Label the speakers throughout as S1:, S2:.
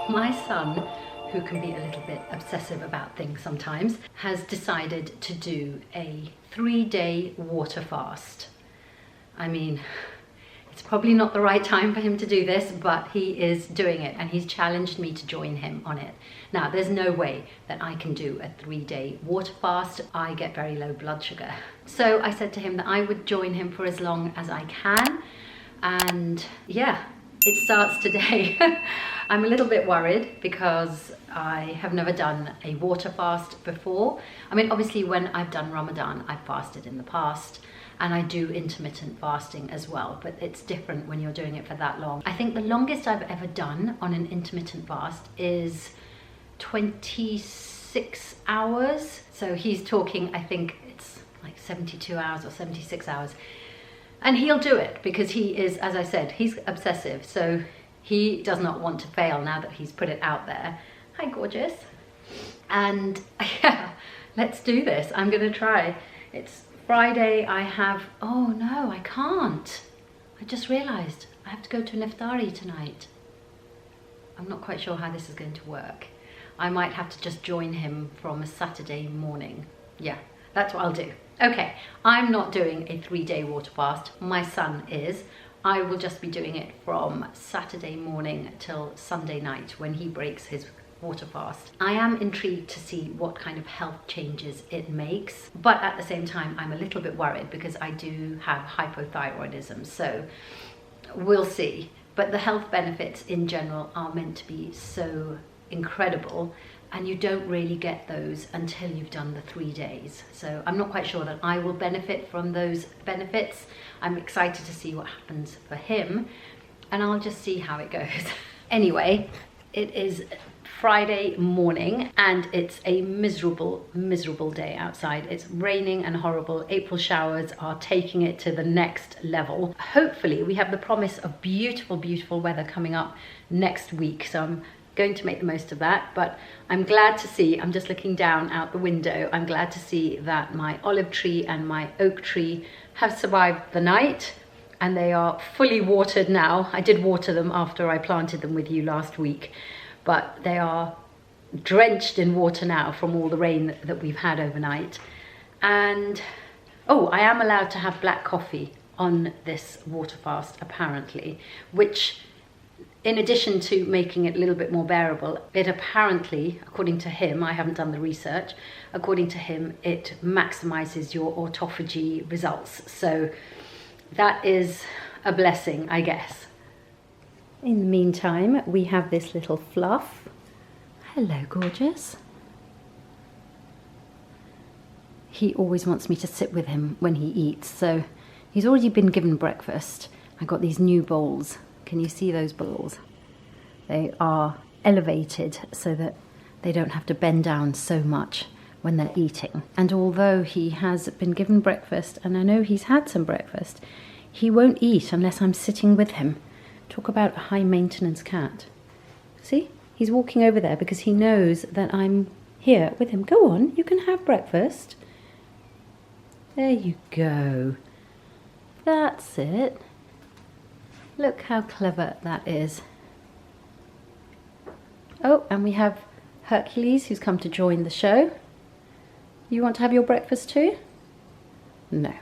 S1: My son, who can be a little bit obsessive about things sometimes, has decided to do a 3-day water fast. I mean, it's probably not the right time for him to do this, but he is doing it and he's challenged me to join him on it. Now, there's no way that I can do a 3-day water fast. I get very low blood sugar. So I said to him that I would join him for as long as I can. And yeah, it starts today. I'm a little bit worried because I have never done a water fast before. I mean, obviously when I've done Ramadan, I've fasted in the past, and I do intermittent fasting as well, but it's different when you're doing it for that long. I think the longest I've ever done on an intermittent fast is 26 hours. So he's talking, I think it's like 72 hours or 76 hours. And he'll do it because he is, as I said, he's obsessive. So he does not want to fail now that he's put it out there. Hi, gorgeous. And yeah, let's do this. I'm gonna try. It's Friday. I have, oh no, I can't. I just realized I have to go to an iftari tonight. I'm not quite sure how this is going to work. I might have to just join him from a Saturday morning. Yeah, that's what I'll do. Okay, I'm not doing a 3-day water fast. My son is. I will just be doing it from Saturday morning till Sunday night when he breaks his water fast. I am intrigued to see what kind of health changes it makes, but at the same time I'm a little bit worried because I do have hypothyroidism, so we'll see. But the health benefits in general are meant to be so incredible, and you don't really get those until you've done the 3 days. So I'm not quite sure that I will benefit from those benefits. I'm excited to see what happens for him, and I'll just see how it goes. Anyway, it is Friday morning and it's a miserable, miserable day outside. It's raining and horrible. April showers are taking it to the next level. Hopefully we have the promise of beautiful, beautiful weather coming up next week. So I'm going to make the most of that, but I'm glad to see, I'm just looking down out the window, I'm glad to see that my olive tree and my oak tree have survived the night and they are fully watered now. I did water them after I planted them with you last week, but they are drenched in water now from all the rain that we've had overnight. And oh, I am allowed to have black coffee on this water fast apparently, which in addition to making it a little bit more bearable, it apparently, according to him, I haven't done the research, according to him, it maximizes your autophagy results. So that is a blessing, I guess. In the meantime, we have this little fluff. Hello, gorgeous. He always wants me to sit with him when he eats, so he's already been given breakfast. I got these new bowls. Can you see those bowls? They are elevated so that they don't have to bend down so much when they're eating. And although he has been given breakfast, and I know he's had some breakfast, he won't eat unless I'm sitting with him. Talk about a high maintenance cat. See, he's walking over there because he knows that I'm here with him. Go on, you can have breakfast. There you go. That's it. Look how clever that is. Oh, and we have Hercules who's come to join the show. You want to have your breakfast too? No.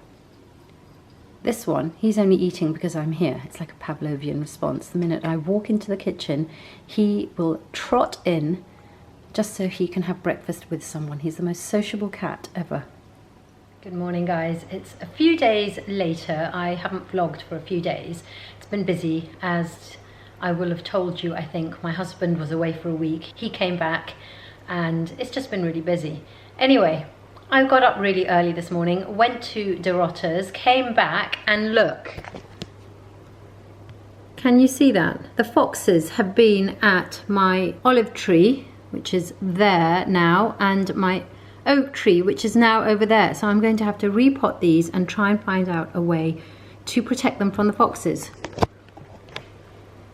S1: This one, he's only eating because I'm here. It's like a Pavlovian response. The minute I walk into the kitchen, he will trot in just so he can have breakfast with someone. He's the most sociable cat ever. Good morning, guys. It's a few days later. I haven't vlogged for a few days. It's been busy, as I will have told you, I think. My husband was away for a week. He came back and it's just been really busy. Anyway, I got up really early this morning, went to Dorotha's, came back, and look. Can you see that? The foxes have been at my olive tree, which is there now, and my oak tree, which is now over there. So I'm going to have to repot these and try and find out a way to protect them from the foxes.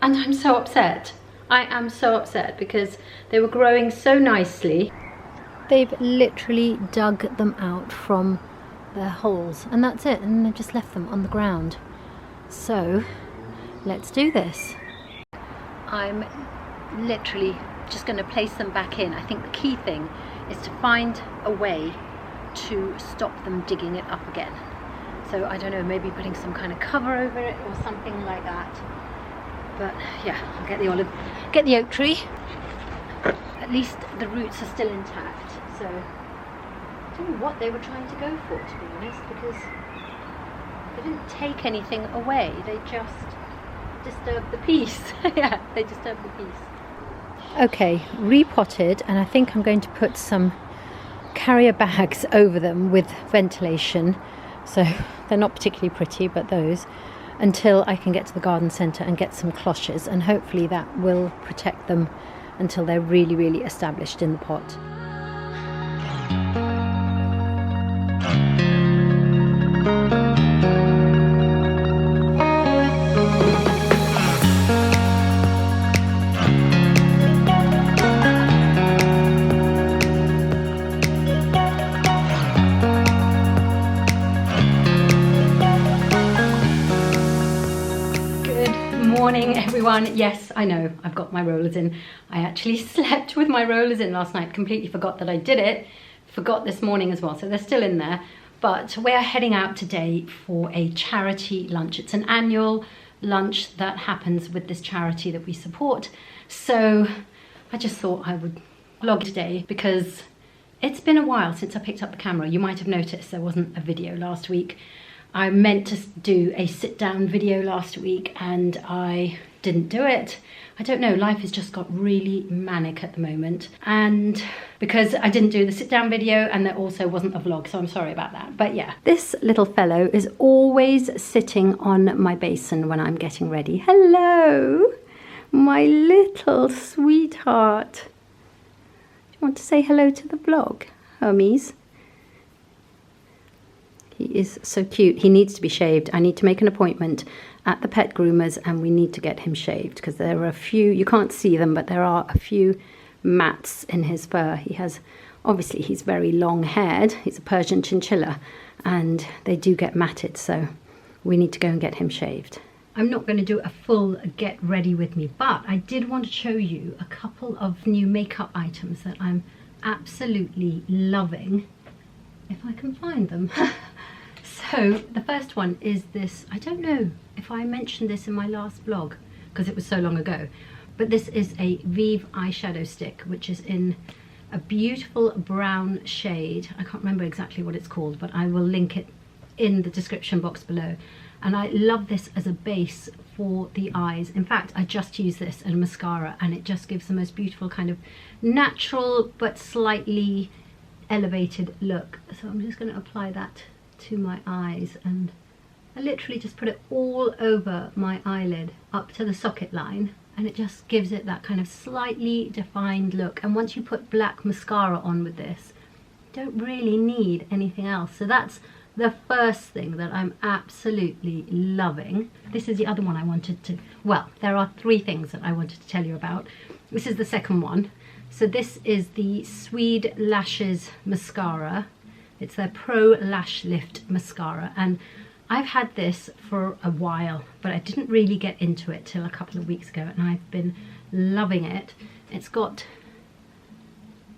S1: And I'm so upset. I am so upset because they were growing so nicely. They've literally dug them out from their holes, and that's it, and they've just left them on the ground. So let's do this. I'm literally just going to place them back in. I think the key thing is to find a way to stop them digging it up again. So I don't know, maybe putting some kind of cover over it or something like that. But yeah, I'll get the oak tree. At least the roots are still intact. So I don't know what they were trying to go for, to be honest, because they didn't take anything away. They just disturbed the piece. Yeah, they disturbed the piece. Okay, repotted, and I think I'm going to put some carrier bags over them with ventilation. So they're not particularly pretty, but those, until I can get to the garden centre and get some cloches, and hopefully that will protect them until they're really, really established in the pot. Morning everyone. Yes, I know I've got my rollers in. I actually slept with my rollers in last night, completely forgot that I did it, forgot this morning as well, so they're still in there. But we're heading out today for a charity lunch. It's an annual lunch that happens with this charity that we support, so I just thought I would vlog today because it's been a while since I picked up the camera. You might have noticed there wasn't a video last week. I meant to do a sit down video last week and I didn't do it. I don't know, life has just got really manic at the moment, and because I didn't do the sit down video and there also wasn't a vlog, so I'm sorry about that. But yeah, this little fellow is always sitting on my basin when I'm getting ready. Hello, my little sweetheart. Do you want to say hello to the vlog, homies? He is so cute. He needs to be shaved. I need to make an appointment at the pet groomers and we need to get him shaved because there are a few, you can't see them, but there are a few mats in his fur. He has, obviously he's very long haired. He's a Persian chinchilla and they do get matted, so we need to go and get him shaved. I'm not going to do a full get ready with me, but I did want to show you a couple of new makeup items that I'm absolutely loving, if I can find them. So the first one is this, I don't know if I mentioned this in my last vlog because it was so long ago, but this is a Vieve eyeshadow stick, which is in a beautiful brown shade. I can't remember exactly what it's called, but I will link it in the description box below. And I love this as a base for the eyes. In fact, I just use this in mascara and it just gives the most beautiful kind of natural but slightly elevated look. So I'm just going to apply that to my eyes and I literally just put it all over my eyelid up to the socket line, and it just gives it that kind of slightly defined look. And once you put black mascara on with this, you don't really need anything else. So that's the first thing that I'm absolutely loving. This is the other one I wanted to, well, there are three things that I wanted to tell you about. This is the second one. So this is the Swede Lashes mascara. It's their Pro Lash Lift mascara, and I've had this for a while, but I didn't really get into it till a couple of weeks ago, and I've been loving it. It's got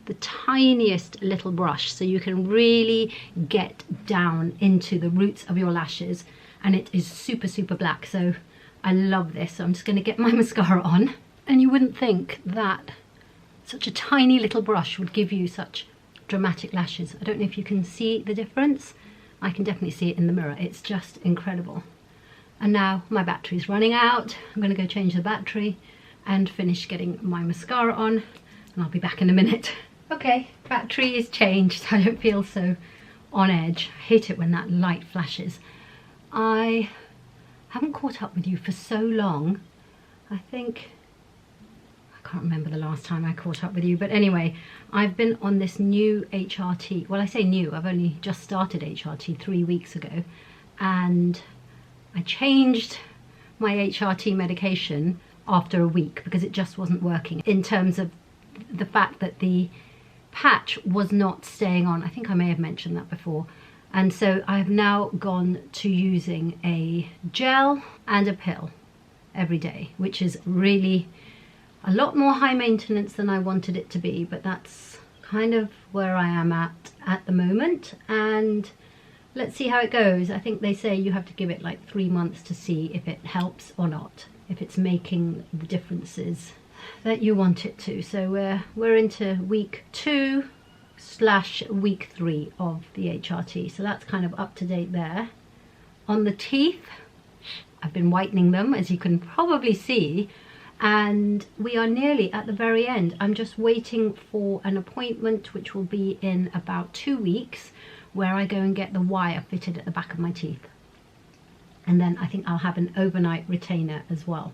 S1: the tiniest little brush, so you can really get down into the roots of your lashes, and it is super, super black, so I love this. So I'm just going to get my mascara on, and you wouldn't think that such a tiny little brush would give you such dramatic lashes. I don't know if you can see the difference. I can definitely see it in the mirror. It's just incredible. And now my battery's running out. I'm going to go change the battery and finish getting my mascara on, and I'll be back in a minute. Okay, battery is changed. I don't feel so on edge. I hate it when that light flashes. I haven't caught up with you for so long. I think, I can't remember the last time I caught up with you, but anyway, I've been on this new HRT. Well, I say new, I've only just started HRT 3 weeks ago, and I changed my HRT medication after a week because it just wasn't working in terms of the fact that the patch was not staying on. I think I may have mentioned that before. And so I've now gone to using a gel and a pill every day, which is really, A lot more high maintenance than I wanted it to be, but that's kind of where I am at the moment, and let's see how it goes. I think they say you have to give it like 3 months to see if it helps or not, if it's making the differences that you want it to. So we're into week 2/week 3 of the HRT, so that's kind of up to date there. On the teeth, I've been whitening them, as you can probably see, and we are nearly at the very end. I'm just waiting for an appointment which will be in about 2 weeks, where I go and get the wire fitted at the back of my teeth, and then I think I'll have an overnight retainer as well.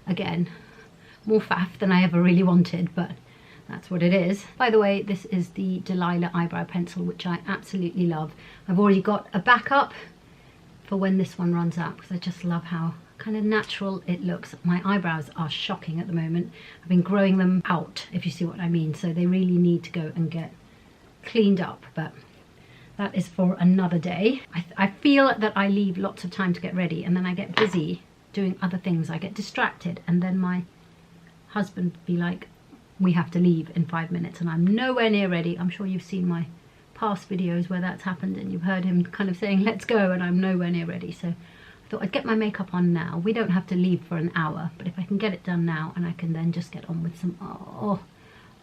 S1: Again, more faff than I ever really wanted, but that's what it is. By the way, this is the Delilah eyebrow pencil, which I absolutely love. I've already got a backup for when this one runs out, because I just love how kind of natural it looks. My eyebrows are shocking at the moment. I've been growing them out, if you see what I mean, so they really need to go and get cleaned up, but that is for another day. I feel that I leave lots of time to get ready, and then I get busy doing other things. I get distracted, and then my husband would be like, we have to leave in 5 minutes, and I'm nowhere near ready. I'm sure you've seen my past videos where that's happened, and you've heard him kind of saying, let's go, and I'm nowhere near ready. So I thought I'd get my makeup on now. We don't have to leave for an hour, but if I can get it done now, and I can then just get on with some,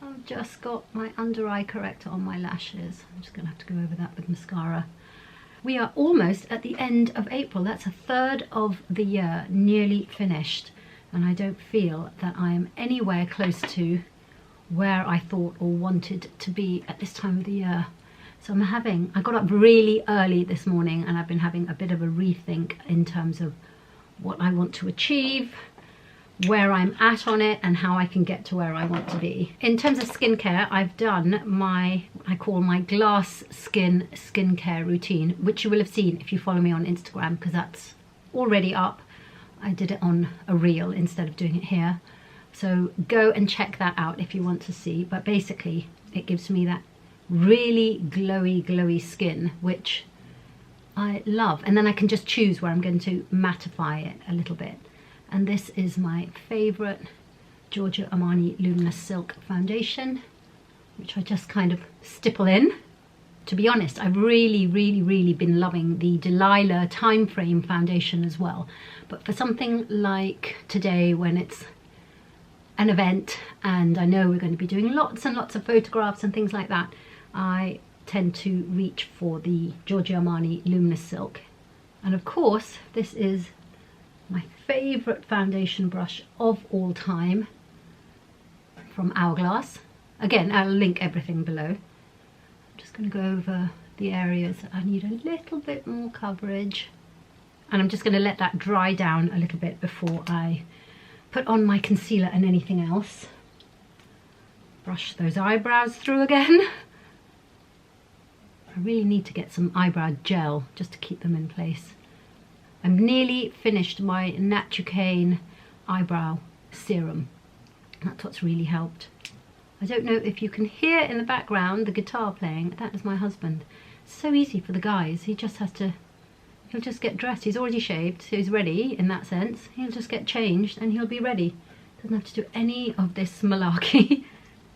S1: I've just got my under eye corrector on my lashes. I'm just gonna have to go over that with mascara. We are almost at the end of April. That's a third of the year nearly finished, and I don't feel that I am anywhere close to where I thought or wanted to be at this time of the year. So I got up really early this morning, and I've been having a bit of a rethink in terms of what I want to achieve, where I'm at on it, and how I can get to where I want to be. In terms of skincare, I've done I call my glass skin skincare routine, which you will have seen if you follow me on Instagram, because that's already up. I did it on a reel instead of doing it here. So go and check that out if you want to see. But basically, it gives me that really glowy skin, which I love. And then I can just choose where I'm going to mattify it a little bit. And this is my favorite Giorgio Armani Luminous Silk foundation, which I just kind of stipple in. To be honest, I've really been loving the Delilah Time Frame foundation as well. But for something like today, when it's an event and I know we're going to be doing lots and lots of photographs and things like that, I tend to reach for the Giorgio Armani Luminous Silk. And of course, this is my favorite foundation brush of all time from Hourglass. Again, I'll link everything below. I'm just going to go over the areas that I need a little bit more coverage, and I'm just going to let that dry down a little bit before I put on my concealer and anything else. Brush those eyebrows through again. I really need to get some eyebrow gel just to keep them in place. I'm nearly finished my Natsucane eyebrow serum. That's what's really helped. I don't know if you can hear in the background the guitar playing. That is my husband. It's so easy for the guys. He just has to, he'll just get dressed. He's already shaved, so he's ready in that sense. He'll just get changed and he'll be ready. Doesn't have to do any of this malarkey.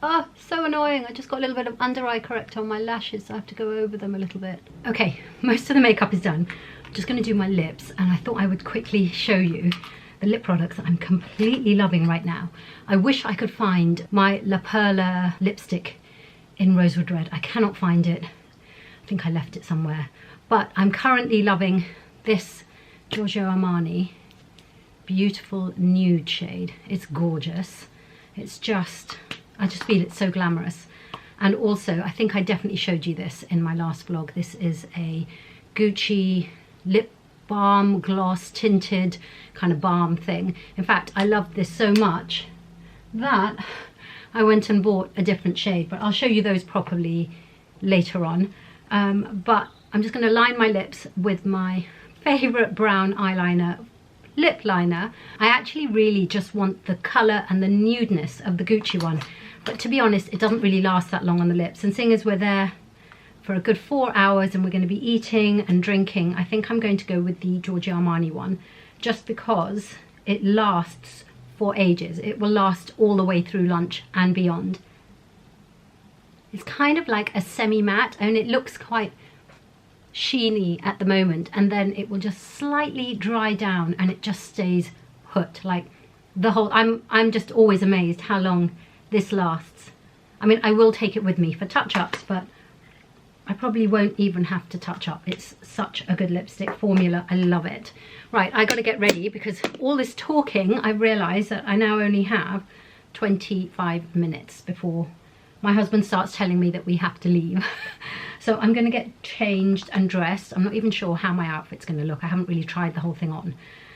S1: Oh, so annoying. I just got a little bit of under eye corrector on my lashes, so I have to go over them a little bit. Okay, most of the makeup is done. I'm just going to do my lips, and I thought I would quickly show you the lip products that I'm completely loving right now. I wish I could find my La Perla lipstick in Rosewood Red. I cannot find it. I think I left it somewhere. But I'm currently loving this Giorgio Armani beautiful nude shade. It's gorgeous. It's just, I just feel it's so glamorous. And also, I think I definitely showed you this in my last vlog. This is a Gucci lip balm gloss tinted kind of balm thing. In fact, I love this so much that I went and bought a different shade, but I'll show you those properly later on. But I'm just going to line my lips with my favorite brown eyeliner, lip liner. I actually really just want the color and the nudeness of the Gucci one, but to be honest, it doesn't really last that long on the lips, and seeing as we're there for a good 4 hours and we're going to be eating and drinking, I think I'm going to go with the Giorgio Armani one, just because it lasts for ages. It will last all the way through lunch and beyond. It's kind of like a semi-matte, and it looks quite sheeny at the moment, and then it will just slightly dry down and it just stays put. Like the whole, I'm just always amazed how long this lasts. I mean, I will take it with me for touch-ups, but I probably won't even have to touch up. It's such a good lipstick formula. I love it. Right, I got to get ready because all this talking, I realise that I now only have 25 minutes before my husband starts telling me that we have to leave. So I'm going to get changed and dressed. I'm not even sure how my outfit's going to look. I haven't really tried the whole thing on.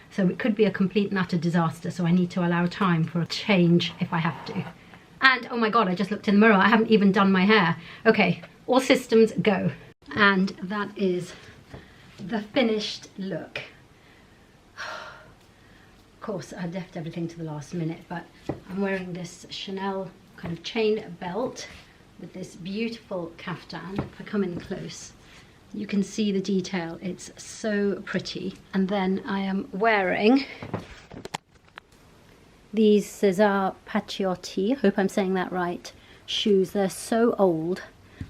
S1: So it could be a complete and utter disaster. So I need to allow time for a change if I have to. And oh my God, I just looked in the mirror. I haven't even done my hair. Okay, all systems go. And that is the finished look. Of course, I left everything to the last minute, but I'm wearing this Chanel kind of chain belt with this beautiful caftan. If I come in close, you can see the detail. It's so pretty. And then I am wearing these César Pacciotti, hope I'm saying that right, shoes. They're so old,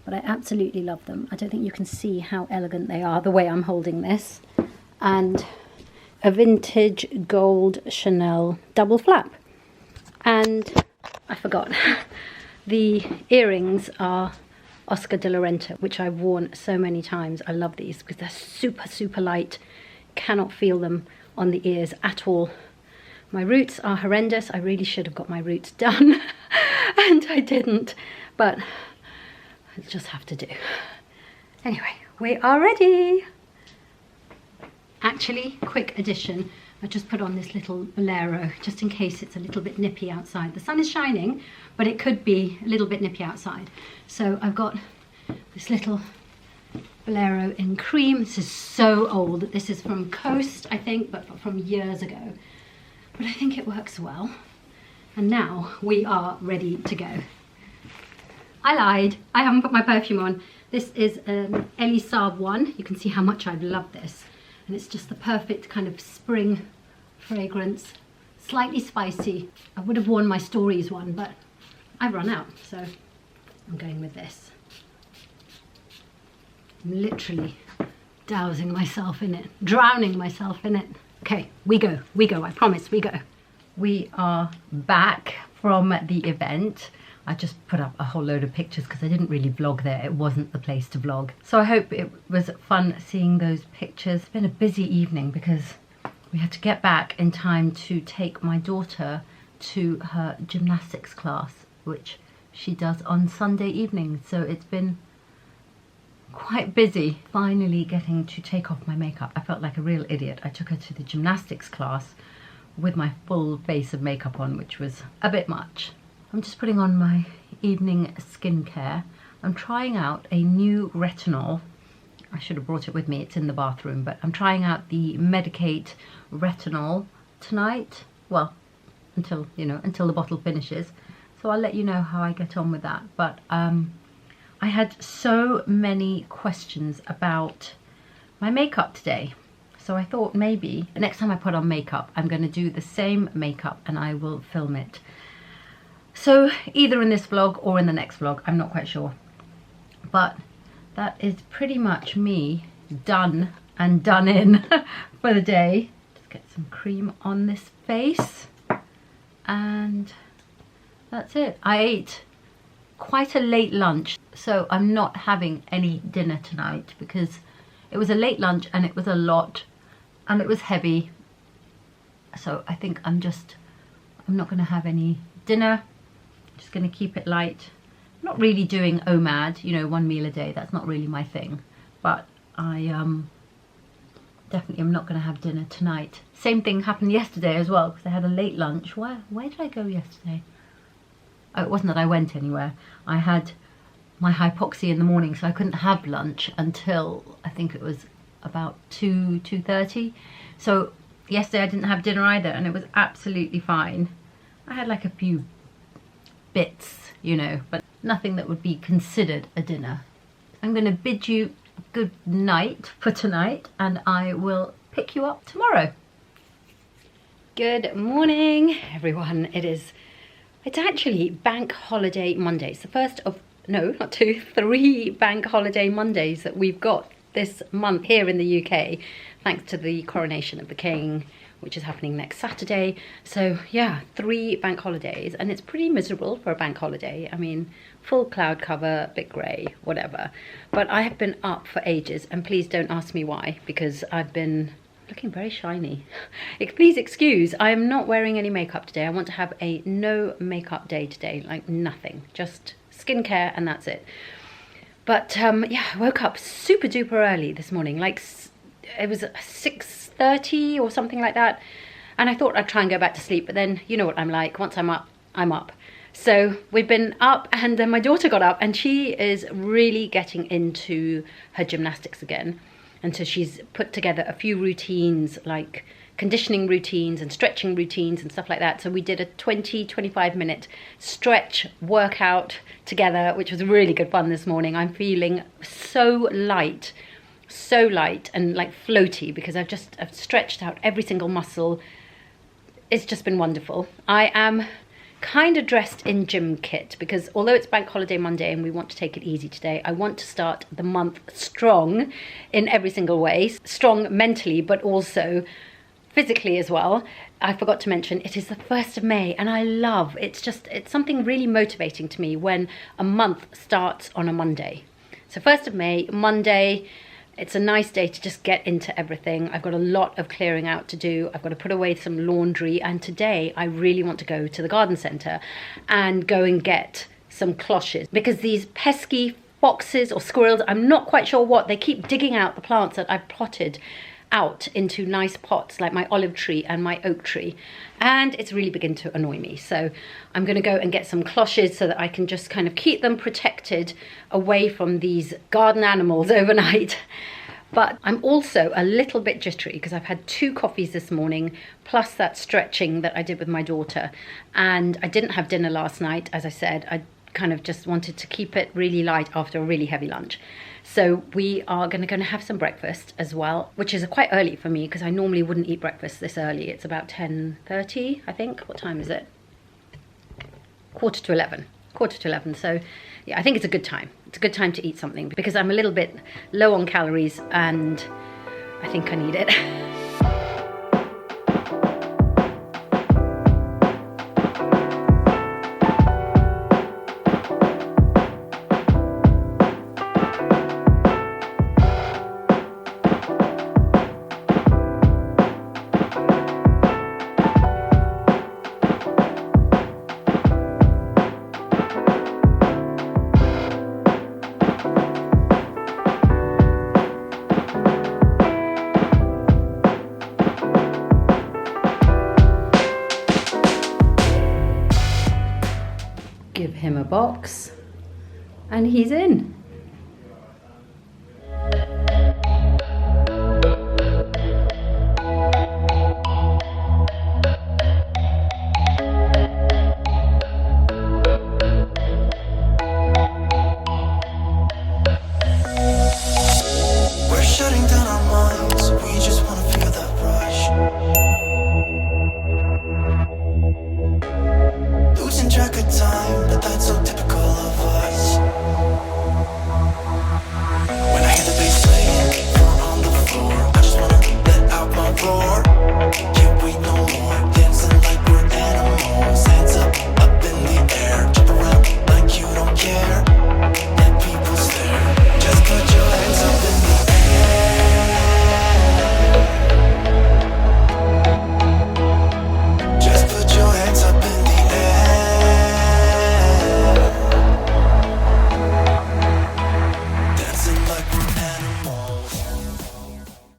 S1: but I absolutely love them. I don't think you can see how elegant they are the way I'm holding this. And a vintage gold Chanel double flap. And I forgot, the earrings are Oscar de la Renta, which I've worn so many times. I love these because they're super, super light. Cannot feel them on the ears at all. My roots are horrendous. I really should have got my roots done and I didn't, but I just have to do. Anyway, we are ready. Actually, quick addition, I just put on this little bolero just in case it's a little bit nippy outside. The sun is shining, but it could be a little bit nippy outside. So I've got this little bolero in cream. This is so old. This is from Coast, I think, but from years ago. But I think it works well. And now we are ready to go. I lied. I haven't put my perfume on. This is an Elie Saab one. You can see how much I've loved this. And it's just the perfect kind of spring fragrance. Slightly spicy. I would have worn my Stories one, but I've run out. So I'm going with this. I'm literally dousing myself in it. Drowning myself in it. Okay, we go, I promise, we go. We are back from the event. I just put up a whole load of pictures because I didn't really vlog there. It wasn't the place to vlog. So I hope it was fun seeing those pictures. It's been a busy evening because we had to get back in time to take my daughter to her gymnastics class, which she does on Sunday evenings. So it's been quite busy. Finally getting to take off my makeup. I felt like a real idiot. I took her to the gymnastics class with my full face of makeup on, which was a bit much. I'm just putting on my evening skincare. I'm trying out a new retinol. I should have brought it with me, it's in the bathroom, but I'm trying out the Medicate retinol tonight. Well, until the bottle finishes. So I'll let you know how I get on with that. But I had so many questions about my makeup today. So I thought maybe the next time I put on makeup, I'm going to do the same makeup and I will film it. So either in this vlog or in the next vlog, I'm not quite sure. But that is pretty much me done and done in for the day. Just get some cream on this face. And that's it. I ate quite a late lunch, so I'm not having any dinner tonight because it was a late lunch and it was a lot and it was heavy. So I think I'm not going to have any dinner. Just going to keep it light. I'm not really doing OMAD, you know, 1 meal a day. That's not really my thing. But I definitely am not going to have dinner tonight. Same thing happened yesterday as well because I had a late lunch. Where did I go yesterday? Oh, it wasn't that I went anywhere. I had my hypoxia in the morning, so I couldn't have lunch until I think it was about 2:30. So yesterday I didn't have dinner either, and it was absolutely fine. I had like a few bits, you know, but nothing that would be considered a dinner. I'm going to bid you good night for tonight, and I will pick you up tomorrow. Good morning, everyone. It's actually Bank Holiday Monday. It's the first of, no, not two, 3 Bank Holiday Mondays that we've got this month here in the UK, thanks to the coronation of the King, which is happening next Saturday. So yeah, 3 bank holidays, and it's pretty miserable for a bank holiday. I mean, full cloud cover, bit grey, whatever. But I have been up for ages, and please don't ask me why, because I've been looking very shiny. Please excuse, I am not wearing any makeup today. I want to have a no makeup day today, like nothing, just skincare and that's it. But yeah, I woke up super duper early this morning, like it was 6:30 or something like that. And I thought I'd try and go back to sleep, but then you know what I'm like, once I'm up, I'm up. So we've been up, and then my daughter got up and she is really getting into her gymnastics again. And so she's put together a few routines, like conditioning routines and stretching routines and stuff like that. So we did a 20-25 minute stretch workout together, which was really good fun this morning. I'm feeling so light and like floaty because I've stretched out every single muscle. It's just been wonderful. I am kind of dressed in gym kit because although it's Bank Holiday Monday and we want to take it easy today, I want to start the month strong in every single way. Strong mentally, but also physically as well. I forgot to mention it is the 1st of May, and I love, it's something really motivating to me when a month starts on a Monday. So 1st of May, Monday, it's a nice day to just get into everything. I've got a lot of clearing out to do. I've got to put away some laundry. And today I really want to go to the garden centre and go and get some cloches, because these pesky foxes or squirrels, I'm not quite sure what, they keep digging out the plants that I've plotted out into nice pots, like my olive tree and my oak tree, and it's really beginning to annoy me. So I'm going to go and get some cloches so that I can just kind of keep them protected away from these garden animals overnight. But I'm also a little bit jittery because I've had 2 coffees this morning, plus that stretching that I did with my daughter, and I didn't have dinner last night. As I said, I kind of just wanted to keep it really light after a really heavy lunch. So we are going to have some breakfast as well, which is quite early for me because I normally wouldn't eat breakfast this early. It's about 10:30, I think. What time is it? 11:15. So yeah, I think it's a good time. It's a good time to eat something because I'm a little bit low on calories and I think I need it. Give him a box and he's in.